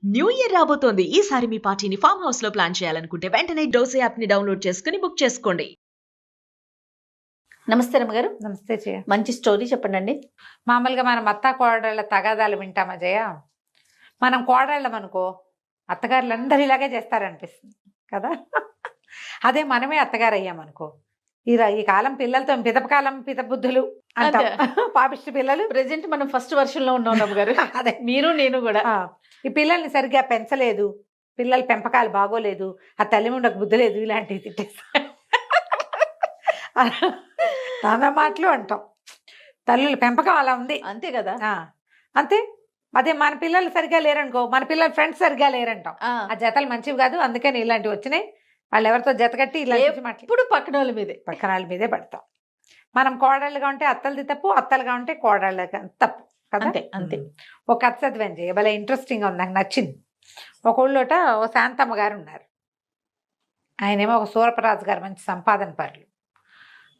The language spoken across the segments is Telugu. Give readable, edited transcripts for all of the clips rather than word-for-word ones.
న్యూ ఇయర్ రాబోతోంది. ఈసారి మీ పార్టీని ఫామ్ హౌస్ లో ప్లాన్ చేయాలనుకుంటే వెంటనే డోసే యాప్ ని డౌన్లోడ్ చేసుకుని బుక్ చేసుకోండి. నమస్తే రమ్మగారు. నమస్తే జయ. మంచి స్టోరీ చెప్పండి. మామూలుగా మనం అత్త కోడళ్ళ తగాదాలు వింటామా జయ? మనం కోడళ్ళం అనుకో, అత్తగారులు అందరూ ఇలాగే చేస్తారనిపిస్తుంది కదా. అదే మనమే అత్తగారు అయ్యామనుకో, ఈ కాలం పిల్లలతో పితపకాలం పితబుద్ధులు అంటాం. పాపిష్టి పిల్లలు. ప్రెసెంట్ మనం ఫస్ట్ వర్షన్ లో ఉన్నాం రమ్మగారు. అదే మీరు నేను కూడా. ఈ పిల్లల్ని సరిగ్గా పెంచలేదు, పిల్లల పెంపకాలు బాగోలేదు, ఆ తల్లి ముండకు బుద్ధి లేదు, ఇలాంటివి తిట్టేస్తా నానా మాటలు అంటాం. తల్లుల పెంపకం అలా ఉంది, అంతే కదా. అంతే. అదే మన పిల్లలు సరిగ్గా లేరనుకో, మన పిల్లల ఫ్రెండ్స్ సరిగ్గా లేరంటాం. ఆ జతలు మంచివి కాదు, అందుకని ఇలాంటివి వచ్చినాయి. వాళ్ళు ఎవరితో జత కట్టి ఇలాంటి మాటలు ఇప్పుడు పక్కన వాళ్ళ మీదే పడతాం. మనం కోడళ్ళుగా ఉంటే అత్తలది తప్పు, అత్తలుగా ఉంటే కోడళ్ళగా తప్పు కదా. అంతే. ఒక కథ చదివాను జయ, భలే ఇంట్రెస్టింగ్గా ఉంది, నాకు నచ్చింది. ఒక ఊళ్ళోట ఓ శాంతమ్మ గారు ఉన్నారు. ఆయనేమో ఒక సూరపరాజు గారు, మంచి సంపాదన పరులు,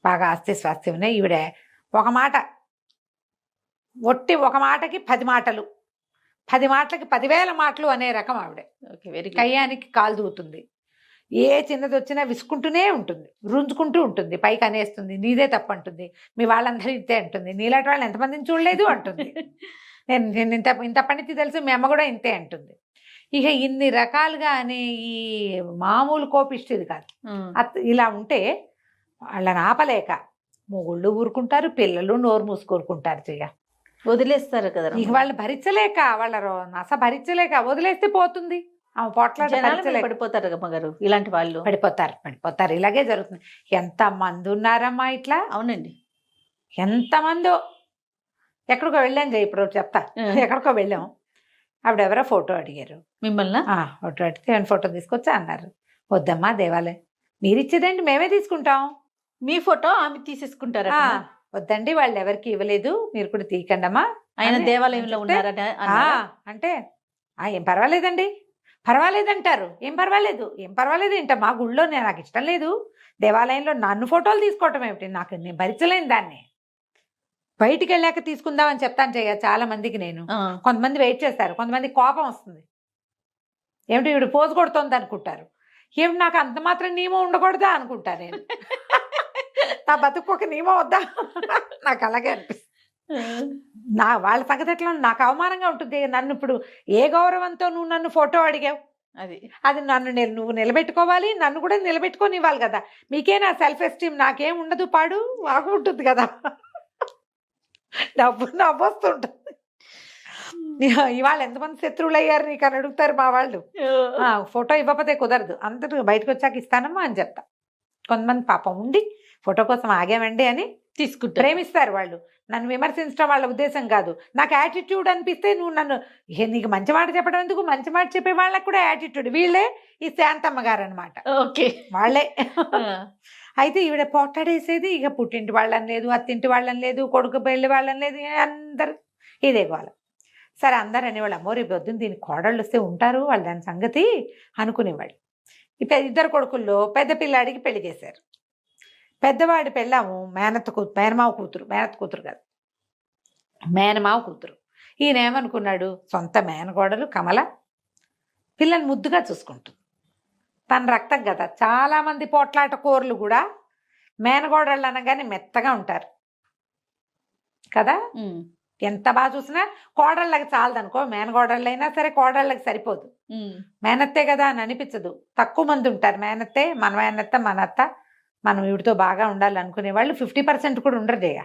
బాగా ఆస్తి స్వాస్థ్యం ఉన్నాయి. ఈవిడ ఒక మాట, ఒట్టి ఒక మాటకి 10 మాటలు, 10 మాటలకి 10,000 మాటలు అనే రకం ఆవిడ. కయ్యానికి కాలు దూతుంది, ఏ చిన్నది వచ్చినా విసుకుంటూనే ఉంటుంది, రుంజుకుంటూ ఉంటుంది, పైకి అనేస్తుంది, నీదే తప్పు అంటుంది, మీ వాళ్ళందరూ ఇంతే అంటుంది, నీలాంటి వాళ్ళు ఎంతమందిని చూడలేదు అంటుంది, నేను ఇంత పనితి తెలుసు, మీ అమ్మ కూడా ఇంతే అంటుంది. ఇక ఇన్ని రకాలుగా అనే ఈ మామూలు కోపిష్టిది కాదు. ఇలా ఉంటే వాళ్ళని ఆపలేక మొగుళ్ళు ఊరుకుంటారు, పిల్లలు నోరు మూసుకూరుకుంటారు, చెయ్య వదిలేస్తారు కదా. ఇక వాళ్ళు భరించలేక, వాళ్ళ నస భరించలేక వదిలేస్తే పోతుంది. ఆమె పొట్లాట పడిపోతారు అమ్మగారు, ఇలాంటి వాళ్ళు పడిపోతారు. ఇలాగే జరుగుతుంది. ఎంతమంది ఉన్నారమ్మా ఇట్లా. అవునండి, ఎంతమందో. ఎక్కడికో వెళ్ళాం జయ, ఇప్పుడు చెప్తా. ఎక్కడికో వెళ్ళాం, ఆవిడెవరో ఫోటో అడిగారు మిమ్మల్ని. ఫోటో అడిగితే ఫోటో తీసుకొచ్చా అన్నారు. వద్దమ్మా దేవాలయం, మీరు ఇచ్చేదండి మేమే తీసుకుంటాం, మీ ఫోటో ఆమె తీసేసుకుంటారా? వద్దండి, వాళ్ళు ఎవరికి ఇవ్వలేదు, మీరు కూడా తీయకండమ్మా. ఆయన దేవాలయంలో ఉన్నారట అంటే ఏం పర్వాలేదండి, పర్వాలేదంటారు. ఏం పర్వాలేదు ఏంట, మా గుళ్ళో నాకు ఇష్టం లేదు, దేవాలయంలో నన్ను ఫోటోలు తీసుకోవటం ఏమిటి, నేను భరించలేను దాన్ని, బయటికి వెళ్ళాక తీసుకుందామని చెప్తాను చెయ్య చాలా మందికి నేను. కొంతమంది వెయిట్ చేస్తారు, కొంతమంది కోపం వస్తుంది, ఏమిటి ఇవిడ పోజు కొడుతోంది అనుకుంటారు, ఏమిటి నాకు అంత మాత్రం నియమం ఉండకూడదా అనుకుంటా నేను. నా బతుకు ఒక నియమం వద్దా, నాకు అలాగే అనిపిస్తుంది. వాళ్ళ సంగతి ఎట్లా, నాకు అవమానంగా ఉంటుంది. నన్ను ఇప్పుడు ఏ గౌరవంతో నువ్వు నన్ను ఫోటో అడిగావు, అది నువ్వు నిలబెట్టుకోవాలి, నన్ను కూడా నిలబెట్టుకొని ఇవ్వాలి కదా. మీకే నా సెల్ఫ్ ఎస్టీమ్, నాకేం ఉండదు, పాడు వాగు ఉంటుంది కదా. నవ్వొస్తుంటుంది. ఇవాళ ఎంతమంది శత్రువులు అయ్యారు నీకు అని అడుగుతారు మా వాళ్ళు. ఫోటో ఇవ్వకపోతే కుదరదు, అందరూ బయటకు వచ్చాక ఇస్తానమ్మా అని చెప్తా. కొంతమంది పాపం ఉండి ఫోటో కోసం ఆగామండి అని తీసుకుంటారు, ప్రేమిస్తారు వాళ్ళు. నన్ను విమర్శించడం వాళ్ళ ఉద్దేశం కాదు, నాకు యాటిట్యూడ్ అనిపిస్తే నువ్వు నన్ను, నీకు మంచి మాట చెప్పడం ఎందుకు, మంచి మాట చెప్పే వాళ్ళకు కూడా యాటిట్యూడ్. వీళ్ళే ఈ శాంతమ్మ గారు అనమాట, వాళ్ళే. అయితే ఈవిడ పోట్లాడేసేది, ఇక పుట్టింటి వాళ్ళని లేదు, అత్తింటి వాళ్ళని లేదు, కొడుకు పెళ్లి వాళ్ళని లేదు, అందరు ఇదే గోల. సరే అందరు అనేవాళ్ళు, అమ్మో రేపు పొద్దున్న దీనికి కోడళ్ళు వస్తే ఉంటారు వాళ్ళు, దాని సంగతి అనుకునేవాళ్ళు. ఇద్దరు కొడుకుల్లో పెద్ద పిల్లాడికి పెళ్లి చేశారు. పెద్దవాడి పెళ్ళాము మేనమావ కూతురు కాదు, మేనమావ కూతురు. ఈయన ఏమనుకున్నాడు, సొంత మేనగోడలు కమల పిల్లని ముద్దుగా చూసుకుంటుంది, తన రక్తం కదా. చాలా మంది పోట్లాట కూరలు కూడా మేనగోడళ్ళు అనగానే మెత్తగా ఉంటారు కదా. ఎంత బాగా చూసినా కోడళ్ళకి చాలదనుకో, మేనగోడళ్ళైనా సరే కోడళ్ళకి సరిపోదు, మేనత్తే కదా అని అనిపించదు. తక్కువ మంది ఉంటారు మేనత్తే, మన మేనత్త, మన అత్త, మనం వీడితో బాగా ఉండాలి అనుకునే వాళ్ళు 50% కూడా ఉండరు జయ.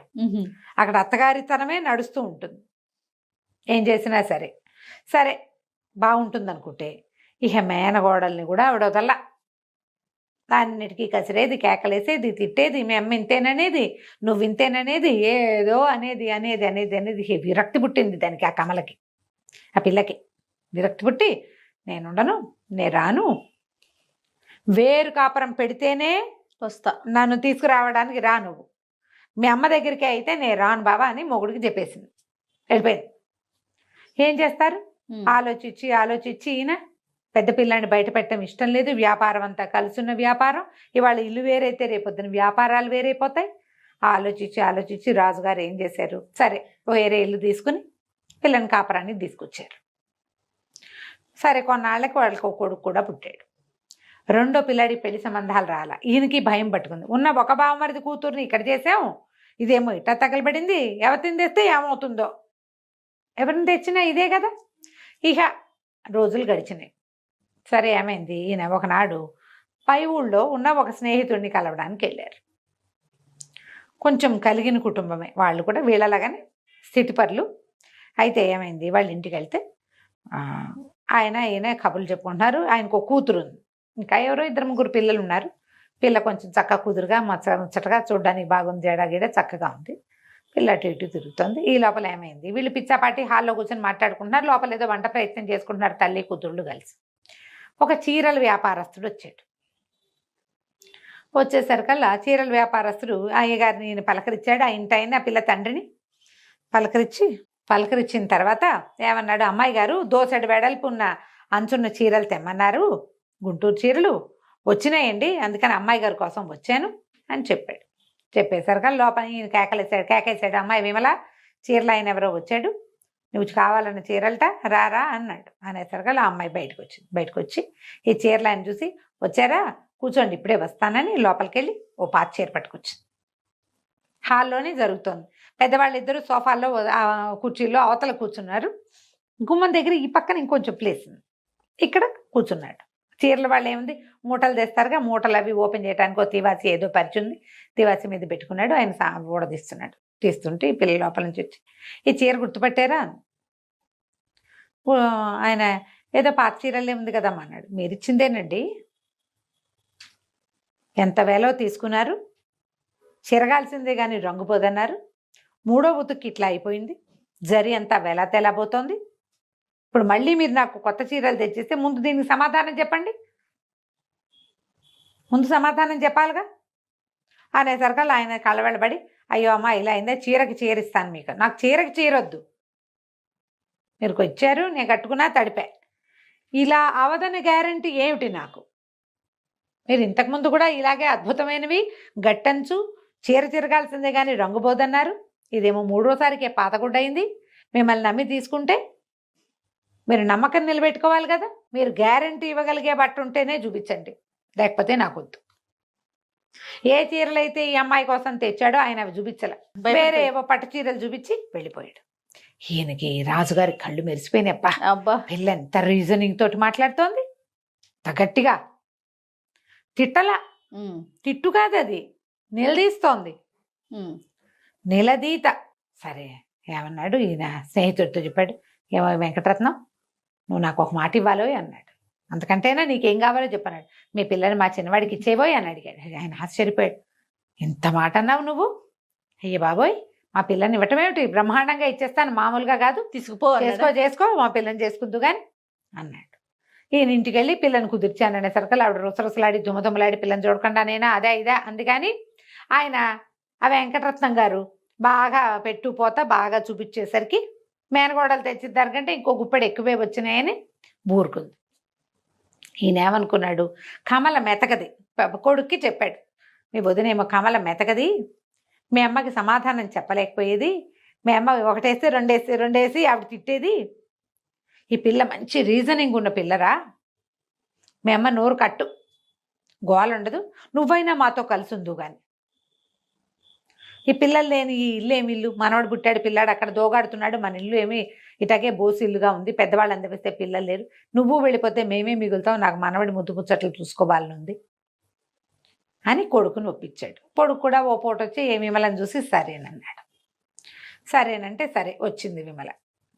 అక్కడ అత్తగారితనమే నడుస్తూ ఉంటుంది, ఏం చేసినా సరే. సరే బాగుంటుంది అనుకుంటే ఇక మేనగోడల్ని కూడా ఆవిడ వదల్లా, అన్నిటికీ కసిరేది, కేకలేసేది, తిట్టేది, మీ అమ్మ ఇంతేననేది, నువ్వు ఇంతేననేది, ఏదో అనేది అనేది అనేది అనేది విరక్తి పుట్టింది దానికి, ఆ కమలకి, ఆ పిల్లకి విరక్తి పుట్టి, నేనుండను, నేను రాను, వేరు కాపురం పెడితేనే వస్తా, నన్ను తీసుకురావడానికి రా, నువ్వు మీ అమ్మ దగ్గరికి అయితే నేను రాను బాబా అని మొగుడికి చెప్పేసింది, వెళ్ళిపోయింది. ఏం చేస్తారు, ఆలోచించి ఈయన పెద్ద పిల్లాన్ని బయట పెట్టడం ఇష్టం లేదు, వ్యాపారం అంతా కలుసున్న వ్యాపారం, ఇవాళ ఇల్లు వేరైతే రేపొద్దున వ్యాపారాలు వేరైపోతాయి. ఆలోచించి రాజుగారు ఏం చేశారు, సరే వేరే ఇల్లు తీసుకుని పిల్లని కాపురాన్ని తీసుకొచ్చారు. సరే కొన్నాళ్ళకి వాళ్ళకి ఒక కొడుకు కూడా పుట్టాడు. రెండో పిల్లాడి పెళ్లి సంబంధాలు రాల. ఈయనకి భయం పట్టుకుంది. ఉన్న ఒక బావమరిది కూతుర్ని ఇక్కడ చేసాం, ఇదేమో ఇట్లా తగలబడింది, ఎవరిని తెస్తే ఏమవుతుందో, ఎవరిని తెచ్చినా ఇదే కదా. ఇక రోజులు గడిచినాయి. సరే ఏమైంది, ఈయన ఒకనాడు పై ఊళ్ళో ఉన్న ఒక స్నేహితుడిని కలవడానికి వెళ్ళారు. కొంచెం కలిగిన కుటుంబమే వాళ్ళు కూడా, వీళ్ళలాగానే స్థితిపరులు. అయితే ఏమైంది, వాళ్ళ ఇంటికి వెళ్తే ఈయన కబుర్లు చెప్పుకుంటున్నారు. ఆయనకు ఒక కూతురు ఉంది, ఇంకా ఎవరో 2-3 పిల్లలు ఉన్నారు. పిల్ల కొంచెం చక్కగా కుదురుగా ముచ్చటగా చూడడానికి బాగుంది, జడగీడ చక్కగా ఉంది. పిల్ల అటు ఇటు తిరుగుతుంది. ఈ లోపల ఏమైంది, వీళ్ళు పిచ్చాపాటి హాల్లో కూర్చొని మాట్లాడుకుంటున్నారు. లోపల ఏదో వంట ప్రయత్నం చేసుకుంటున్నారు తల్లి కూతుళ్ళు కలిసి. ఒక చీరల వ్యాపారస్తుడు వచ్చాడు. వచ్చేసరికల్లా చీరల వ్యాపారస్తుడు అయ్యగారిని ఈయన పలకరించాడు. ఆ ఇంటి ఆ పిల్ల తండ్రిని పలకరించిన తర్వాత ఏమన్నాడు, అమ్మాయి గారు దోసెడు వెడల్పు ఉన్న అంచున్న చీరలు తెమ్మన్నారు, గుంటూరు చీరలు వచ్చినాయండి, అందుకని అమ్మాయి గారి కోసం వచ్చాను అని చెప్పాడు. చెప్పేసరికి లోపల ఈయన కేకేశాడు, అమ్మాయి విమల, చీరలు ఆయన ఎవరో వచ్చాడు, నువ్వు కావాలన్న చీరలట, రారా అన్నాడు. అనేసరికి ఆ అమ్మాయి బయటకు వచ్చి ఈ చీరలు ఆయన చూసి, వచ్చారా కూర్చోండి ఇప్పుడే వస్తానని లోపలికి వెళ్ళి ఓ పాత చీర పట్టుకొచ్చింది. హాల్లోనే జరుగుతోంది. పెద్దవాళ్ళు ఇద్దరు సోఫాల్లో కుర్చీల్లో అవతల కూర్చున్నారు. గుమ్మం దగ్గర ఈ పక్కన ఇంకొంచెం ప్లేస్ ఉంది, ఇక్కడ కూర్చున్నాడు. చీరల వాళ్ళు ఏముంది, మూటలు తెస్తారుగా, మూటలు అవి ఓపెన్ చేయడానికి తివాసి ఏదో పరిచింది, తివాసి మీద పెట్టుకున్నాడు. ఆయన ఊడదీస్తున్నాడు. తీస్తుంటే ఈ పిల్లల లోపల నుంచి వచ్చి, ఈ చీర గుర్తుపట్టారా? ఆయన ఏదో పాత చీరలే ఉంది కదమ్మా అన్నాడు. మీరు ఇచ్చిందేనండి, ఎంత వేలో తీసుకున్నారు, చిరగాల్సిందే కానీ రంగుపోదన్నారు, 3వ ఉతుక్కి ఇట్లా అయిపోయింది, జరి అంతా వెలా తెలబోతోంది, ఇప్పుడు మళ్ళీ మీరు నాకు కొత్త చీరలు తెచ్చిస్తే ముందు దీనికి సమాధానం చెప్పండి, ముందు సమాధానం చెప్పాలిగా అనేసరికి ఆయన కళ్ళబడి, అయ్యో అమ్మ ఇలా అయిందే, చీరకి చీరిస్తాను మీకు, నాకు చీరకి చీరొద్దు, మీరు వచ్చారు నేను కట్టుకున్నా తడిపా, ఇలా అవదని గ్యారంటీ ఏమిటి నాకు? మీరు ఇంతకుముందు కూడా ఇలాగే అద్భుతమైనవి గట్టంచు చీర తిరగాల్సిందే కానీ రంగుపోదన్నారు, ఇదేమో 3వసారికే పాతగుడ్డయింది, మిమ్మల్ని నమ్మి తీసుకుంటే మీరు నమ్మకం నిలబెట్టుకోవాలి కదా, మీరు గ్యారంటీ ఇవ్వగలిగే బట్ట ఉంటేనే చూపించండి, లేకపోతే నాకొద్దు. ఏ చీరలు అయితే ఈ అమ్మాయి కోసం తెచ్చాడో ఆయన అవి చూపించలే, వేరే ఏవో పట్టు చీరలు చూపించి వెళ్ళిపోయాడు. ఈయనకి రాజుగారి కళ్ళు మెరిసిపోయినప్ప, అబ్బా పిల్ల ఎంత రీజనింగ్ తోటి మాట్లాడుతోంది, గట్టిగా తిట్టలా, తిట్టు కాదు అది, నిలదీస్తోంది, నిలదీత. సరే ఏమన్నాడు ఈయన స్నేహితుడితో చెప్పాడు, ఏమో వెంకటరత్నం నువ్వు నాకు ఒక మాట ఇవ్వాలోయ్ అన్నాడు. అంతకంటేనా నీకేం కావాలో చెప్పన్నాడు. మీ పిల్లని మా చిన్నవాడికి ఇచ్చేవోయ్ అని అడిగాడు. ఆయన ఆశ్చర్యపోయాడు, ఇంత మాట అన్నావు నువ్వు? అయ్య బాబోయ్, మా పిల్లని ఇవ్వటమేమిటి, బ్రహ్మాండంగా ఇచ్చేస్తాను, మామూలుగా కాదు, చేసుకో మా పిల్లని చేసుకుందు కానీ అన్నాడు. ఈయన ఇంటికి వెళ్ళి పిల్లని కుదిర్చాననే సరుకులు ఆవిడ రుసరుసలాడి దుమదుమలాడి పిల్లని చూడకుండా నేనా అదే ఇదే అంది. కానీ ఆయన ఆ వెంకటరత్నం గారు బాగా పెట్టుపోతా బాగా చూపించేసరికి మేనగోడలు తెచ్చిద్దానికంటే ఇంకో గుప్పెడు ఎక్కువే వచ్చినాయని బూరుకుంది. ఈయన ఏమనుకున్నాడు, కమల మెతకది, కొడుక్కి చెప్పాడు, మీ వదినేమో కమల మెతకది, మీ అమ్మకి సమాధానం చెప్పలేకపోయేది, మీ అమ్మ ఒకటేస్తే రెండేసి ఆవిడ తిట్టేది, ఈ పిల్ల మంచి రీజనింగ్ ఉన్న పిల్లరా, మీ అమ్మ నోరు కట్టు, గోల ఉండదు, నువ్వైనా మాతో కలిసి ఉందు కానీ, ఈ పిల్లలు లేని ఈ ఇల్లు ఏమి ఇల్లు, మనవాడు పుట్టాడు పిల్లాడు అక్కడ దోగాడుతున్నాడు, మన ఇల్లు ఏమి ఇటాకే బోసి ఇల్లుగా ఉంది, పెద్దవాళ్ళు అందరిస్తే పిల్లలు లేరు, నువ్వు వెళ్ళిపోతే మేమే మిగులుతాం, నాకు మనవాడి ముద్దు ముచ్చట్లు చూసుకోవాలనుంది అని కొడుకుని ఒప్పించాడు. కొడుకు కూడా ఓ పూట వచ్చి ఏ విమలని చూసి సరేనన్నాడు. సరేనంటే సరే వచ్చింది విమల.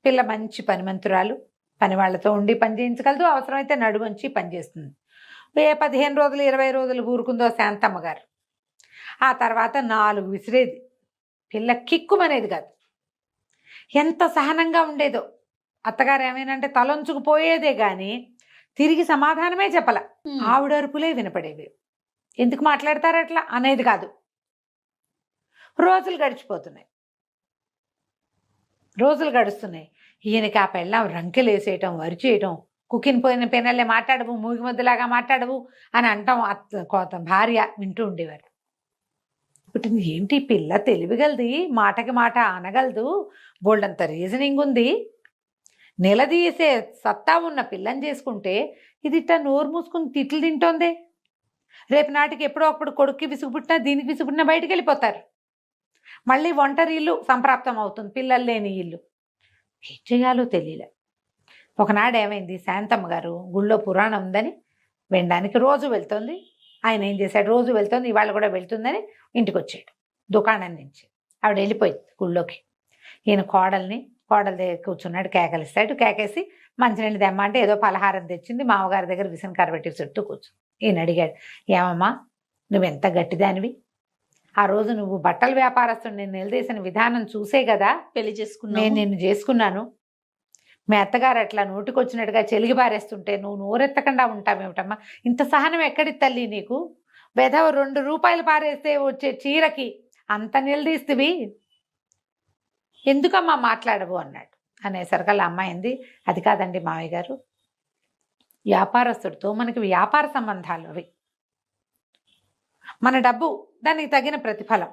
పిల్ల మంచి పనిమంతురాలు, పని వాళ్ళతో ఉండి పని చేయించగలదు, అవసరమైతే నడువంచి పని చేస్తుంది. 15 రోజులు 20 రోజులు ఊరుకుందో శాంతమ్మ గారు. ఆ తర్వాత 4 విసిరేది, పిల్ల కిక్కుమనేది కాదు, ఎంత సహనంగా ఉండేదో. అత్తగారు ఏమైనంటే తలొంచుకుపోయేదే కానీ తిరిగి సమాధానమే చెప్పల, ఆవిడ అరుపులే వినపడేవి, ఎందుకు మాట్లాడతారు అట్లా అనేది కాదు. రోజులు గడుస్తున్నాయి. ఈయనకి ఆ పెళ్ళం రంకెలేసేయటం, వరిచేయటం, కుక్కిని పోయిన పెనల్లే మాట్లాడవు, మూగి ముద్దలాగా మాట్లాడవు అని అంటాం భార్య వింటూ ఉండేవారు. ఇప్పుడు ఏంటి పిల్ల తెలివిగలది, మాటకి మాట అనగలదు, బోల్డంత రీజనింగ్ ఉంది, నిలదీసే సత్తా ఉన్న పిల్లని చేసుకుంటే ఇది ఇట్లా నోరు మూసుకుని తిట్లు తింటోందే. రేపు నాటికి ఎప్పుడో అప్పుడు కొడుక్కి విసుగు పుట్టినా దీనికి విసుగు పుట్టినా బయటికి వెళ్ళిపోతారు. మళ్ళీ ఒంటరి ఇల్లు సంప్రాప్తం అవుతుంది, పిల్లలు లేని ఇల్లు. ఏం చేయాలో తెలియలే. ఒకనాడు ఏమైంది, శాంతమ్మ గారు గుళ్ళో పురాణం ఉందని వినడానికి రోజు వెళ్తుంది. ఆయన ఏం చేశాడు, రోజు వెళ్తుంది, ఇవాళ కూడా వెళ్తుందని ఇంటికి వచ్చాడు దుకాణం నుంచి. ఆవిడ వెళ్ళిపోయింది గుళ్ళోకి. ఈయన కోడల దగ్గర కూర్చున్నాడు, కేకలిస్తాడు. కేకేసి మంచినీళ్ళు తెమ్మ అంటే ఏదో పలహారం తెచ్చింది. మామగారి దగ్గర విసనకర పెట్టి చుట్టూ కూర్చుంది. ఈయన అడిగాడు, ఏమమ్మా నువ్వెంత గట్టిదానివి, ఆ రోజు నువ్వు బట్టల వ్యాపారస్తుడు నేను నిలదీసిన విధానం చూసే కదా పెళ్లి చేసుకున్నా నేను నిన్ను చేసుకున్నాను. మీ అత్తగారు అట్లా నోటికొచ్చినట్టుగా చెలిగి పారేస్తుంటే నువ్వు నోరెత్తకుండా ఉంటావేమిటమ్మా, ఇంత సహనం ఎక్కడి తల్లి నీకు, బెదవ 2 రూపాయలు పారేస్తే వచ్చే చీరకి అంత నిలదీస్తువి, ఎందుకమ్మా మాట్లాడవు అన్నాడు. అనేసరికల్లా అమ్మాయింది, అది కాదండి మావయ్య గారు, వ్యాపారస్తుడితో మనకి వ్యాపార సంబంధాలు అవి, మన డబ్బు దానికి తగిన ప్రతిఫలం.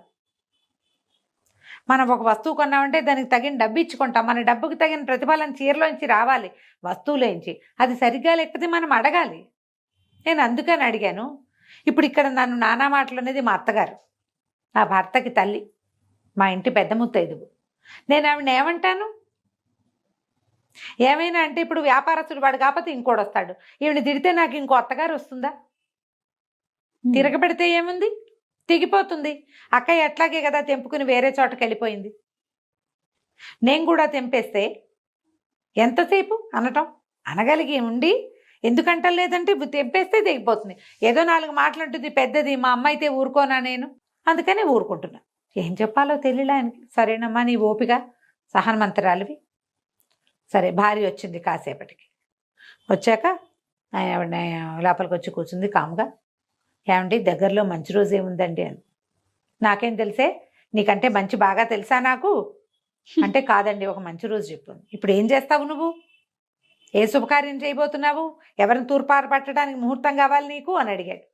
మనం ఒక వస్తువు కొన్నామంటే దానికి తగిన డబ్బు ఇచ్చుకుంటాం, మన డబ్బుకి తగిన ప్రతిఫలం చీరలోంచి రావాలి, వస్తువులోంచి. అది సరిగ్గా లేకపోతే మనం అడగాలి. నేను అందుకని అడిగాను. ఇప్పుడు ఇక్కడ నన్ను నానా మాటలు అనేది మా అత్తగారు, నా భర్తకి తల్లి, మా ఇంటి పెద్ద ముత్తైదువు. నేను ఆవిడని ఏమంటాను? ఏమైనా అంటే ఇప్పుడు వ్యాపారస్తుడు వాడు కాకపోతే ఇంకోటి వస్తాడు, ఈవిని తిడితే నాకు ఇంకో అత్తగారు వస్తుందా? తిరగబెడితే ఏముంది, తెగిపోతుంది. అక్కయ్య ఎట్లాగే కదా తెంపుకుని వేరే చోటకి వెళ్ళిపోయింది. నేను కూడా తెంపేస్తే ఎంతసేపు అనటం, అనగలిగి ఉండి ఎందుకంటం లేదంటే తెంపేస్తే తెగిపోతుంది. ఏదో 4 మాటలంటుంది పెద్దది, మా అమ్మ అయితే ఊరుకోనా నేను, అందుకనే ఊరుకుంటున్నా. ఏం చెప్పాలో తెలియలే ఆయనకి. సరేనమ్మా నీ ఓపిక, సహనమంతరాలివి. సరే భార్య వచ్చింది. కాసేపటికి వచ్చాక ఆవిడ లోపలికి వచ్చి కూర్చుంది కాముగా. ఏమండి దగ్గరలో మంచి రోజు ఏముందండి అని. నాకేం తెలిసే, నీకంటే మంచి బాగా తెలుసా నాకు అంటే, కాదండి ఒక మంచి రోజు చెప్పు. ఇప్పుడు ఏం చేస్తావు నువ్వు, ఏ శుభకార్యం చేయబోతున్నావు, ఎవరిని తూర్పారు పట్టడానికి ముహూర్తం కావాలి నీకు అని అడిగాడు.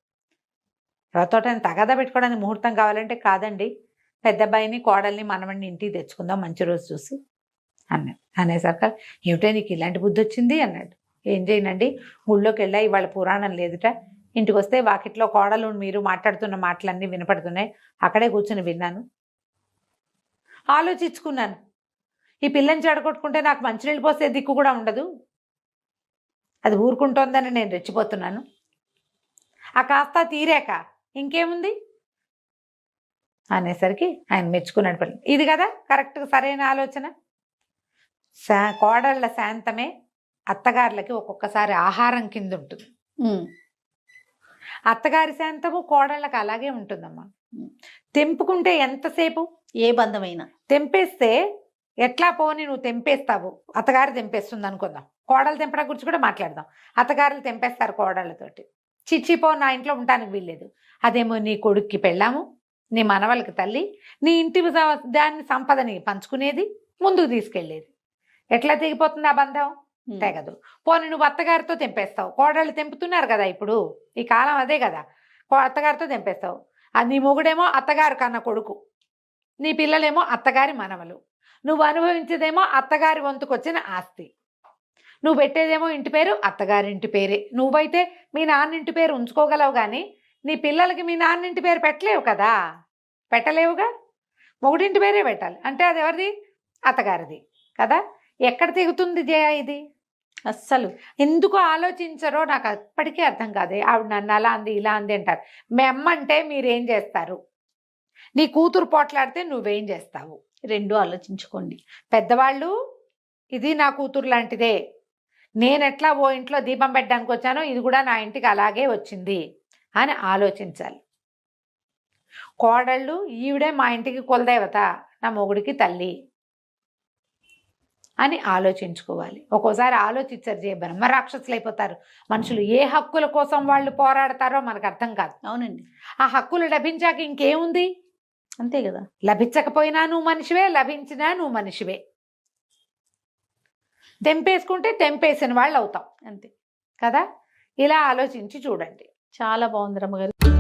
ఎవరితోటని తగాదా పెట్టుకోవడానికి ముహూర్తం కావాలంటే, కాదండి పెద్దబ్బాయిని కోడల్ని మనవడిని ఇంటికి తెచ్చుకుందాం మంచి రోజు చూసి అన్నాడు. అనేసరికి ఏమిటో నీకు ఇలాంటి బుద్ధి వచ్చింది అన్నాడు. ఏం చేయనండి, గుళ్ళోకి వెళ్ళా, ఇవాళ పురాణం లేదుట, ఇంటికి వస్తే వాకిట్లో కోడలు మీరు మాట్లాడుతున్న మాటలన్నీ వినపడుతున్నాయి, అక్కడే కూర్చుని విన్నాను, ఆలోచించుకున్నాను. ఈ పిల్లని చెడగొట్టుకుంటే నాకు మంచినీళ్ళు పోసే దిక్కు కూడా ఉండదు, అది ఊరుకుంటోందని నేను రెచ్చిపోతున్నాను. ఆ కాస్త తీరాక ఇంకేముంది అనేసరికి ఆయన మెచ్చుకున్నాడు. పని ఇది కదా కరెక్ట్ సరైన ఆలోచన. కోడళ్ళ శాంతమే అత్తగారులకి ఒక్కొక్కసారి ఆహారం కింద ఉంటుంది. అత్తగారి శాంతము కోడళ్ళకి అలాగే ఉంటుందమ్మా. తెంపుకుంటే ఎంతసేపు, ఏ బంధమైనా తెంపేస్తే ఎట్లా పోని నువ్వు తెంపేస్తావు, అత్తగారు తెంపేస్తుంది అనుకుందాం, కోడలు తెంపడం గురించి కూడా మాట్లాడదాం. అత్తగారులు తెంపేస్తారు కోడళ్ళతోటి, చిచ్చిపో నా ఇంట్లో ఉండటానికి వీల్లేదు. అదేమో నీ కొడుక్కి పెళ్ళాము, నీ మనవలకి తల్లి, నీ ఇంటి దాన్ని సంపదని పంచుకునేది, ముందుకు తీసుకెళ్లేది. ఎట్లా తెగిపోతుంది ఆ బంధం, తెగదు. పోనీ నువ్వు అత్తగారితో తెంపేస్తావు, కోడళ్ళు తెంపుతున్నారు కదా ఇప్పుడు ఈ కాలం అదే కదా, అత్తగారితో తెంపేస్తావు. అది నీ మొగుడేమో అత్తగారు కన్న కొడుకు, నీ పిల్లలేమో అత్తగారి మనవలు, నువ్వు అనుభవించేదేమో అత్తగారి వంతుకొచ్చిన ఆస్తి, నువ్వు పెట్టేదేమో ఇంటి పేరు అత్తగారింటి పేరే. నువ్వైతే మీ నాన్నింటి పేరు ఉంచుకోగలవు కానీ నీ పిల్లలకి మీ నాన్నింటి పేరు పెట్టలేవు కదా, పెట్టలేవుగా, మొగుడింటి పేరే పెట్టాలి. అంటే అది ఎవరిది, అత్తగారిది కదా. ఎక్కడ తెగుతుంది జయ ఇది, అస్సలు ఎందుకు ఆలోచించరో నాకు అప్పటికీ అర్థం కాదే. ఆవిడ నన్ను అలా అంది ఇలా అంది అంటారు. మీ అమ్మ అంటే మీరేం చేస్తారు, నీ కూతురు పోట్లాడితే నువ్వేం చేస్తావు, 2 ఆలోచించుకోండి. పెద్దవాళ్ళు ఇది నా కూతురు లాంటిదే, నేను ఎట్లా ఓ ఇంట్లో దీపం పెట్టడానికి వచ్చానో ఇది కూడా నా ఇంటికి అలాగే వచ్చింది అని ఆలోచించాలి. కోడళ్ళు ఈవిడే మా ఇంటికి కులదేవత, నా మొగుడికి తల్లి అని ఆలోచించుకోవాలి. ఒక్కోసారి ఆలోచించారు జయ బ్రహ్మ రాక్షసులు అయిపోతారు మనుషులు. ఏ హక్కుల కోసం వాళ్ళు పోరాడతారో మనకు అర్థం కాదు. అవునండి, ఆ హక్కులు లభించాక ఇంకేముంది, అంతే కదా. లభించకపోయినా నువ్వు మనిషివే, లభించినా నువ్వు మనిషివే. తెంపేసుకుంటే తెంపేసిన వాళ్ళు అవుతాం, అంతే కదా. ఇలా ఆలోచించి చూడండి. చాలా బాగుంది రమ్మగారు.